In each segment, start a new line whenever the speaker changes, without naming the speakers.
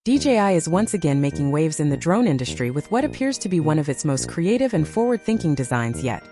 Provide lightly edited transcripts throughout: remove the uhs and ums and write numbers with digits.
DJI is once again making waves in the drone industry with what appears to be one of its most creative and forward-thinking designs yet.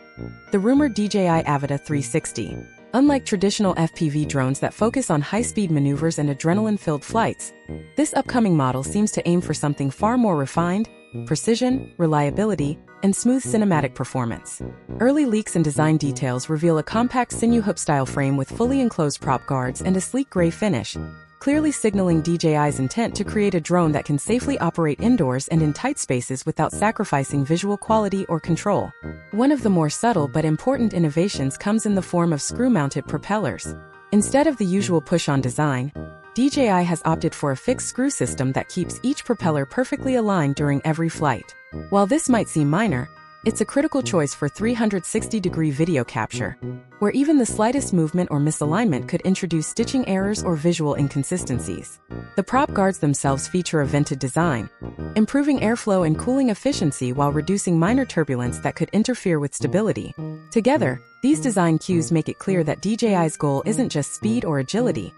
The rumored DJI Avata 360. Unlike traditional FPV drones that focus on high-speed maneuvers and adrenaline-filled flights, this upcoming model seems to aim for something far more refined: precision, reliability, and smooth cinematic performance. Early leaks and design details reveal a compact Cinewhoop-style frame with fully enclosed prop guards and a sleek gray finish, clearly signaling DJI's intent to create a drone that can safely operate indoors and in tight spaces without sacrificing visual quality or control. One of the more subtle but important innovations comes in the form of screw-mounted propellers. Instead of the usual push-on design, DJI has opted for a fixed screw system that keeps each propeller perfectly aligned during every flight. While this might seem minor, it's a critical choice for 360-degree video capture, where even the slightest movement or misalignment could introduce stitching errors or visual inconsistencies. The prop guards themselves feature a vented design, improving airflow and cooling efficiency while reducing minor turbulence that could interfere with stability. Together, these design cues make it clear that DJI's goal isn't just speed or agility,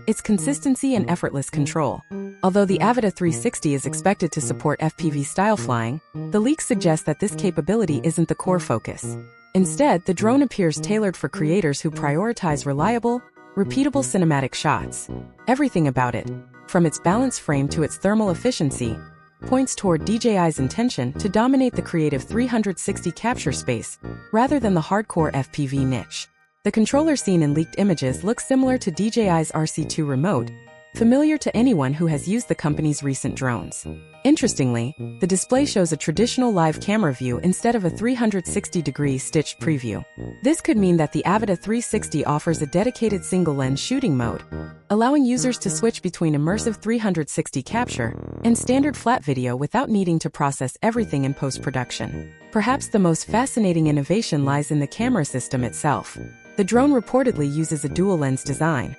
it's consistency and effortless control. Although the Avata 360 is expected to support FPV-style flying, the leaks suggest that this capability isn't the core focus. Instead, the drone appears tailored for creators who prioritize reliable, repeatable cinematic shots. Everything about it, from its balanced frame to its thermal efficiency, points toward DJI's intention to dominate the creative 360 capture space, rather than the hardcore FPV niche. The controller seen in leaked images looks similar to DJI's RC2 remote, familiar to anyone who has used the company's recent drones. Interestingly, the display shows a traditional live camera view instead of a 360-degree stitched preview. This could mean that the Avata 360 offers a dedicated single-lens shooting mode, allowing users to switch between immersive 360 capture and standard flat video without needing to process everything in post-production. Perhaps the most fascinating innovation lies in the camera system itself. The drone reportedly uses a dual-lens design,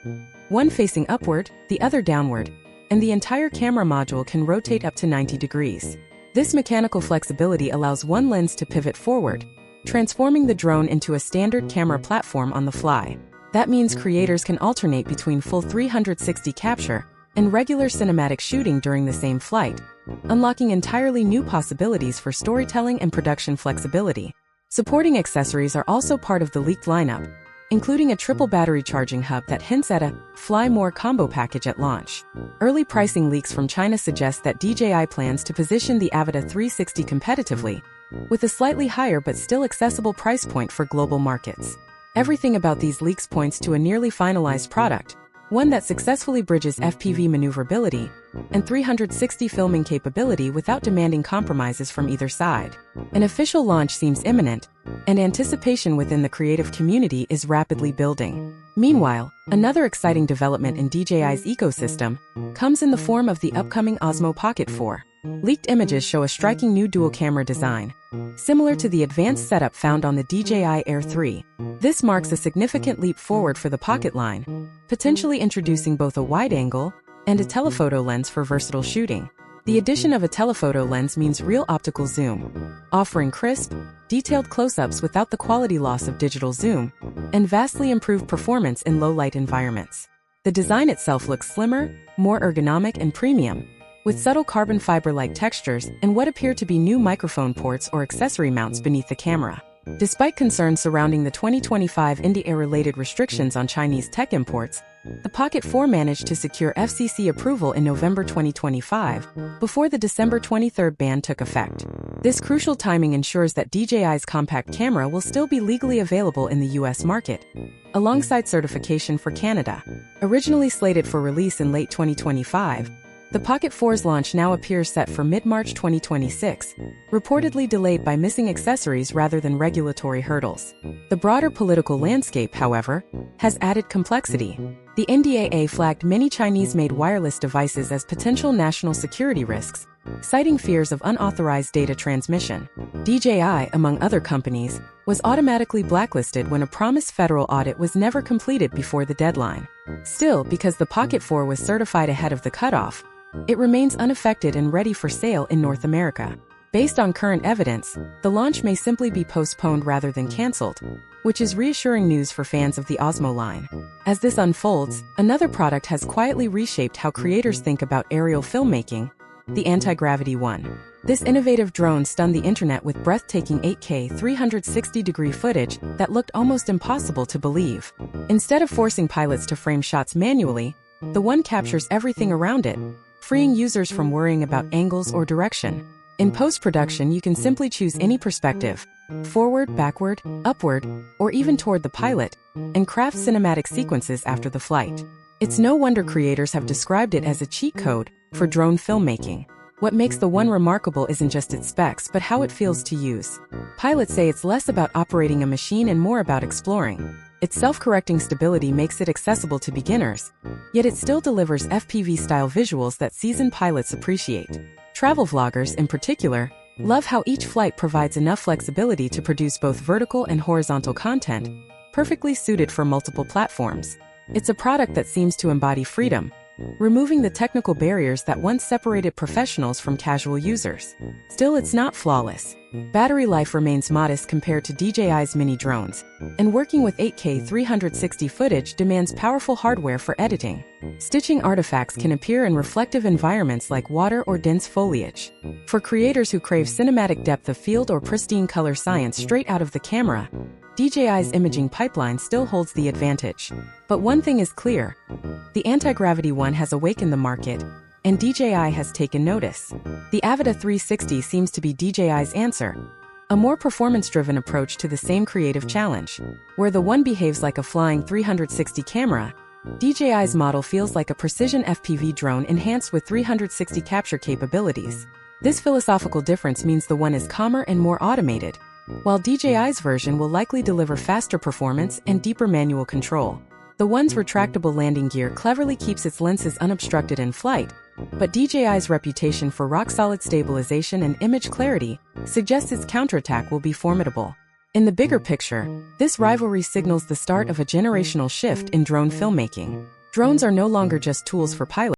one facing upward, the other downward, and the entire camera module can rotate up to 90 degrees. This mechanical flexibility allows one lens to pivot forward, transforming the drone into a standard camera platform on the fly. That means creators can alternate between full 360 capture and regular cinematic shooting during the same flight, unlocking entirely new possibilities for storytelling and production flexibility. Supporting accessories are also part of the leaked lineup, including a triple battery charging hub that hints at a Fly More combo package at launch. Early pricing leaks from China suggest that DJI plans to position the Avata 360 competitively, with a slightly higher but still accessible price point for global markets. Everything about these leaks points to a nearly finalized product, one that successfully bridges FPV maneuverability and 360 filming capability without demanding compromises from either side. An official launch seems imminent, and anticipation within the creative community is rapidly building. Meanwhile, another exciting development in DJI's ecosystem comes in the form of the upcoming Osmo Pocket 4. Leaked images show a striking new dual-camera design, similar to the advanced setup found on the DJI Air 3. This marks a significant leap forward for the Pocket line, potentially introducing both a wide-angle and a telephoto lens for versatile shooting. The addition of a telephoto lens means real optical zoom, offering crisp, detailed close-ups without the quality loss of digital zoom, and vastly improved performance in low-light environments. The design itself looks slimmer, more ergonomic and premium, with subtle carbon fiber-like textures and what appear to be new microphone ports or accessory mounts beneath the camera. Despite concerns surrounding the 2025 India-related restrictions on Chinese tech imports, the Pocket 4 managed to secure FCC approval in November 2025, before the December 23 ban took effect. This crucial timing ensures that DJI's compact camera will still be legally available in the US market, alongside certification for Canada. Originally slated for release in late 2025, the Pocket 4's launch now appears set for mid-March 2026, reportedly delayed by missing accessories rather than regulatory hurdles. The broader political landscape, however, has added complexity. The NDAA flagged many Chinese-made wireless devices as potential national security risks, citing fears of unauthorized data transmission. DJI, among other companies, was automatically blacklisted when a promised federal audit was never completed before the deadline. Still, because the Pocket 4 was certified ahead of the cutoff, it remains unaffected and ready for sale in North America. Based on current evidence, the launch may simply be postponed rather than cancelled, which is reassuring news for fans of the Osmo line. As this unfolds, another product has quietly reshaped how creators think about aerial filmmaking, the Anti-Gravity One. This innovative drone stunned the internet with breathtaking 8K 360-degree footage that looked almost impossible to believe. Instead of forcing pilots to frame shots manually, the One captures everything around it, freeing users from worrying about angles or direction. In post-production, you can simply choose any perspective, forward, backward, upward, or even toward the pilot, and craft cinematic sequences after the flight. It's no wonder creators have described it as a cheat code for drone filmmaking. What makes the One remarkable isn't just its specs but how it feels to use. Pilots say it's less about operating a machine and more about exploring. Its self-correcting stability makes it accessible to beginners, yet it still delivers FPV-style visuals that seasoned pilots appreciate. Travel vloggers, in particular, love how each flight provides enough flexibility to produce both vertical and horizontal content, perfectly suited for multiple platforms. It's a product that seems to embody freedom, removing the technical barriers that once separated professionals from casual users. Still, it's not flawless. Battery life remains modest compared to DJI's mini drones, and working with 8K 360 footage demands powerful hardware for editing. Stitching artifacts can appear in reflective environments like water or dense foliage. For creators who crave cinematic depth of field or pristine color science straight out of the camera, DJI's imaging pipeline still holds the advantage. But one thing is clear: the Anti-Gravity One has awakened the market, and DJI has taken notice. The Avata 360 seems to be DJI's answer, a more performance-driven approach to the same creative challenge. Where the One behaves like a flying 360 camera, DJI's model feels like a precision FPV drone enhanced with 360 capture capabilities. This philosophical difference means the One is calmer and more automated, while DJI's version will likely deliver faster performance and deeper manual control. The One's retractable landing gear cleverly keeps its lenses unobstructed in flight, but DJI's reputation for rock-solid stabilization and image clarity suggests its counterattack will be formidable. In the bigger picture, this rivalry signals the start of a generational shift in drone filmmaking. Drones are no longer just tools for pilots.